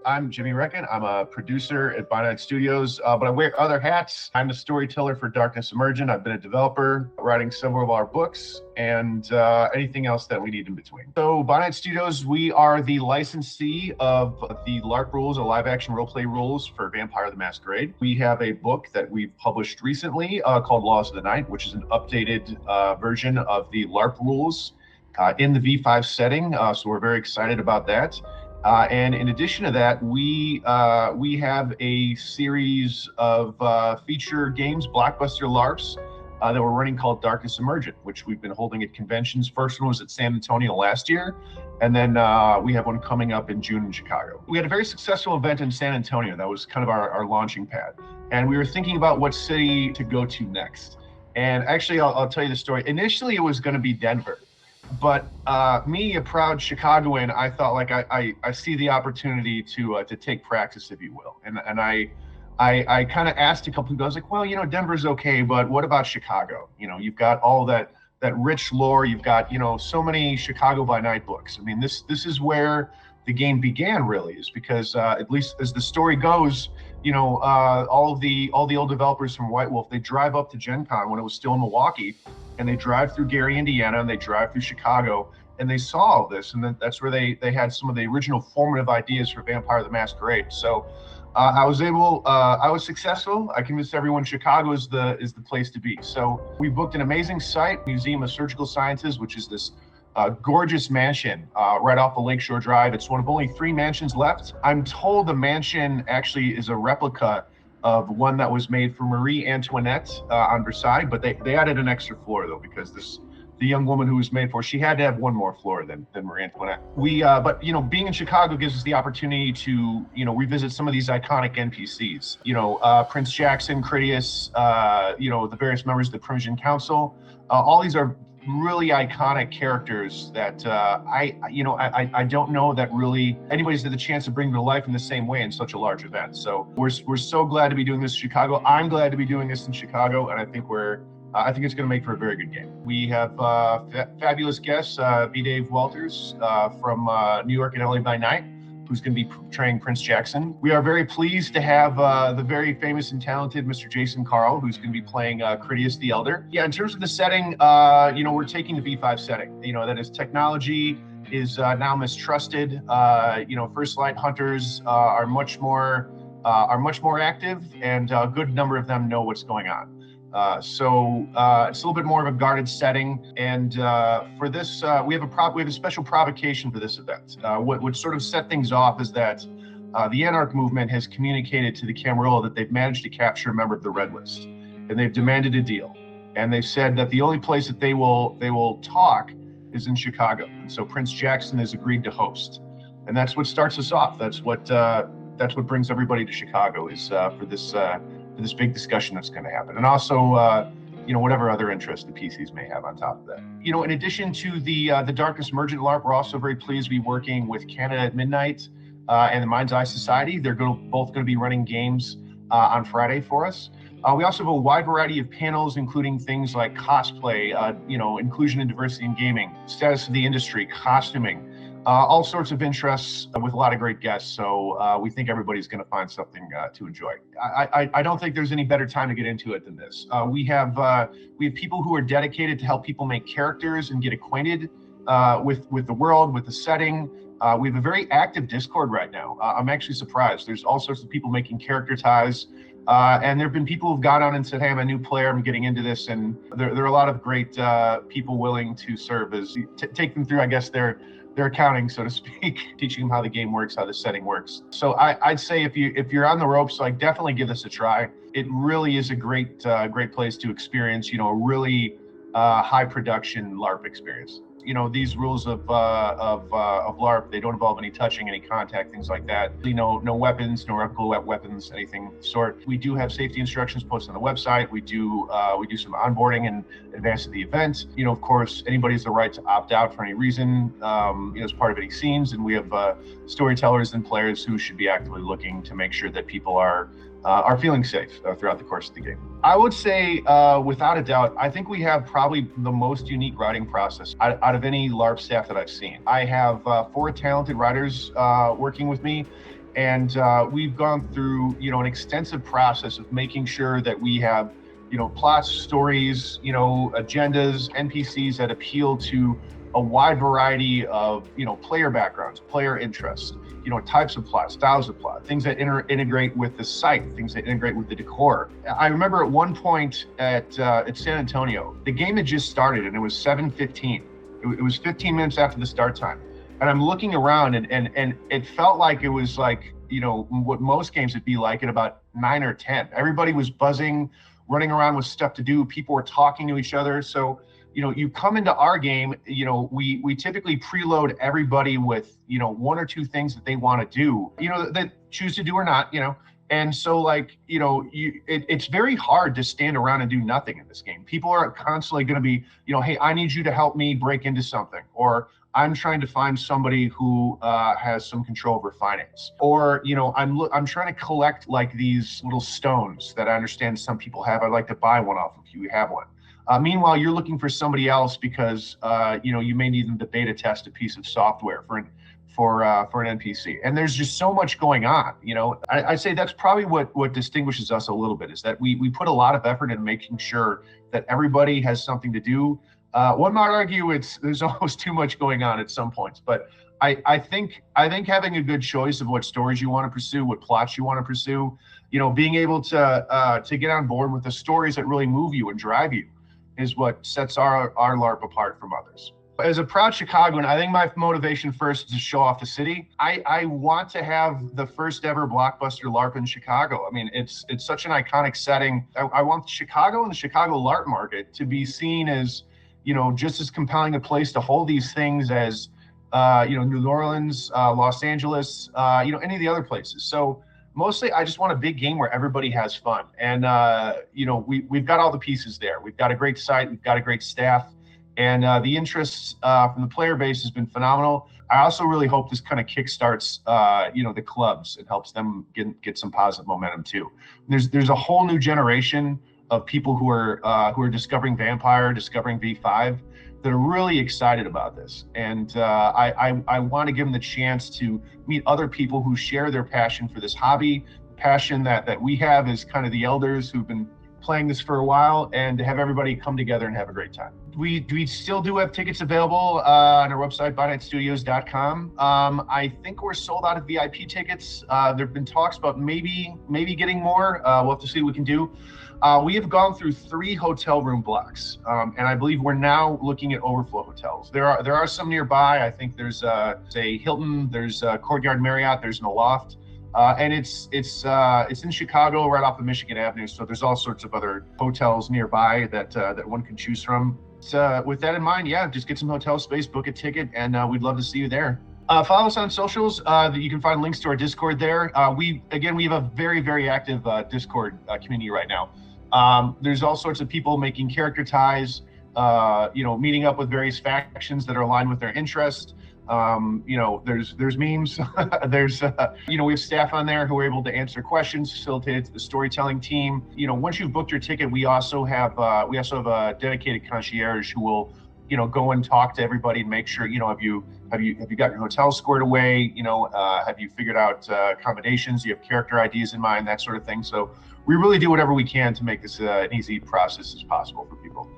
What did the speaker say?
I'm Jimmy Reckon. I'm a producer at Binite Studios, but I wear other hats. I'm the storyteller for Darkness Emergent. I've been a developer, writing several of our books, and anything else that we need in between. So Binite Studios, we are the licensee of the LARP rules, or live action roleplay rules for Vampire the Masquerade. We have a book that we've published recently called Laws of the Night, which is an updated version of the LARP rules in the V5 setting. So we're very excited about that. And in addition to that, we have a series of feature games, blockbuster LARPs, that we're running called Darkness Emergent, which we've been holding at conventions. First one was at San Antonio last year, and then we have one coming up in June in Chicago. We had a very successful event in San Antonio. That was kind of our launching pad. And we were thinking about what city to go to next. And actually, I'll tell you the story. Initially, it was going to be Denver. But me, a proud Chicagoan, I thought, like, I see the opportunity to take practice, if you will. And I kind of asked a couple people. I was like, well, you know, Denver's okay, but what about Chicago? You know, you've got all that rich lore. You've got, you know, so many Chicago by Night books. I mean, this is where the game began, really, is because at least as the story goes, you know, all the old developers from White Wolf, they drive up to Gen Con when it was still in Milwaukee, and they drive through Gary, Indiana, and they drive through Chicago, and they saw all this, and then that's where they had some of the original formative ideas for Vampire the Masquerade. So I was successful. I convinced everyone Chicago is the place to be. So we booked an amazing site, Museum of Surgical Sciences, which is this gorgeous mansion right off of Lakeshore Drive. It's one of only 3 mansions left. I'm told the mansion actually is a replica of one that was made for Marie Antoinette on Versailles, but they added an extra floor though, because the young woman who was made for, she had to have one more floor than Marie Antoinette. But you know, being in Chicago gives us the opportunity to, you know, revisit some of these iconic NPCs. You know, Prince Jackson, Critias, you know, the various members of the Parisian Council. All these are really iconic characters that I don't know that really anybody's had the chance to bring to life in the same way in such a large event. So we're so glad to be doing this in Chicago. I'm glad to be doing this in Chicago, and I think it's going to make for a very good game. We have fabulous guests, B. Dave Walters from New York and LA by Night, who's going to be portraying Prince Jackson. We are very pleased to have the very famous and talented Mr. Jason Carl, who's going to be playing Critias the Elder. Yeah, in terms of the setting, you know, we're taking the V5 setting. You know, that is, technology is now mistrusted. You know, First Light hunters are much more active, and a good number of them know what's going on. So it's a little bit more of a guarded setting, and for this we have a special provocation for this event. What sort of set things off is that the Anarch movement has communicated to the Camarilla that they've managed to capture a member of the Red List, and they've demanded a deal. And they've said that the only place that they will talk is in Chicago, and so Prince Jackson has agreed to host, and that's what starts us off. That's what brings everybody to Chicago, is for this big discussion that's going to happen. And also, you know, whatever other interest the PCs may have on top of that. You know, in addition to the Darkness Emergent LARP, we're also very pleased to be working with Canada at Midnight and the Mind's Eye Society. They're both going to be running games on Friday for us. We also have a wide variety of panels, including things like cosplay, you know, inclusion and diversity in gaming, status of the industry, costuming, all sorts of interests with a lot of great guests. So we think everybody's going to find something to enjoy. I don't think there's any better time to get into it than this. We have people who are dedicated to help people make characters and get acquainted with the world, with the setting. We have a very active Discord right now. I'm actually surprised. There's all sorts of people making character ties. And there have been people who've gone on and said, hey, I'm a new player, I'm getting into this. And there are a lot of great people willing to serve as, take them through, I guess, their accounting, so to speak, teaching them how the game works, how the setting works. So I'd say if you're on the ropes, like, definitely give this a try. It really is a great place to experience, you know, a really high production LARP experience. You know, these rules of LARP, they don't involve any touching, any contact, things like that. You know, no weapons, no replicable weapons, anything of the sort. We do have safety instructions posted on the website. We do some onboarding in advance of the event. You know, of course, anybody has the right to opt out for any reason, you know, as part of any scenes. And we have storytellers and players who should be actively looking to make sure that people are feeling safe throughout the course of the game. I would say, without a doubt, I think we have probably the most unique writing process out of any LARP staff that I've seen. I have 4 talented writers working with me, And we've gone through, an extensive process of making sure that we have, plots, stories, agendas, NPCs that appeal to a wide variety of, player backgrounds, player interests, types of plot, styles of plot, things that integrate with the site, things that integrate with the decor. I remember at one point at San Antonio, the game had just started and it was 7:15. It was 15 minutes after the start time. And I'm looking around and it felt like it was like, what most games would be like at about 9 or 10. Everybody was buzzing, running around with stuff to do. People were talking to each other. So, you come into our game, we typically preload everybody with, one or two things that they want to do, that choose to do or not, And so it's very hard to stand around and do nothing in this game. People are constantly going to be, hey, I need you to help me break into something, or I'm trying to find somebody who has some control over finance, or I'm trying to collect like these little stones that I understand some people have. I'd like to buy one off if you have one. Meanwhile, you're looking for somebody else because you may need them to beta test a piece of software for an NPC. And there's just so much going on. I say that's probably what distinguishes us a little bit, is that we put a lot of effort in making sure that everybody has something to do. One might argue there's almost too much going on at some points, but I think having a good choice of what stories you want to pursue, what plots you want to pursue, being able to get on board with the stories that really move you and drive you is what sets our LARP apart from others. As a proud Chicagoan, I think my motivation first is to show off the city. I want to have the first ever blockbuster LARP in Chicago. I mean, it's such an iconic setting. I want Chicago and the Chicago LARP market to be seen as, just as compelling a place to hold these things as, New Orleans, Los Angeles, any of the other places. So mostly, I just want a big game where everybody has fun. And, we've got all the pieces there. We've got a great site. We've got a great staff. And the interest from the player base has been phenomenal. I also really hope this kind of kickstarts, the clubs and helps them get some positive momentum too. There's a whole new generation of people who are discovering Vampire, discovering V5, that are really excited about this. And I want to give them the chance to meet other people who share their passion for this hobby, passion that we have as kind of the elders who've been playing this for a while, and to have everybody come together and have a great time. We still do have tickets available on our website, ByNightStudios.com. I think we're sold out of VIP tickets. There have been talks about maybe getting more. We'll have to see what we can do. We have gone through 3 hotel room blocks, and I believe we're now looking at overflow hotels. There are some nearby. I think there's say Hilton, there's Courtyard Marriott, there's an Aloft. And it's in Chicago, right off of Michigan Avenue. So there's all sorts of other hotels nearby that one can choose from. So with that in mind, yeah, just get some hotel space, book a ticket, and we'd love to see you there. Follow us on socials. You can find links to our Discord there. We have a very, very active Discord community right now. There's all sorts of people making character ties, meeting up with various factions that are aligned with their interests. There's memes. There's we have staff on there who are able to answer questions, facilitated to the storytelling team. Once you've booked your ticket, we also have a dedicated concierge who will go and talk to everybody and make sure have you got your hotel squared away, have you figured out accommodations, you have character IDs in mind, that sort of thing. So we really do whatever we can to make this an easy process as possible for people.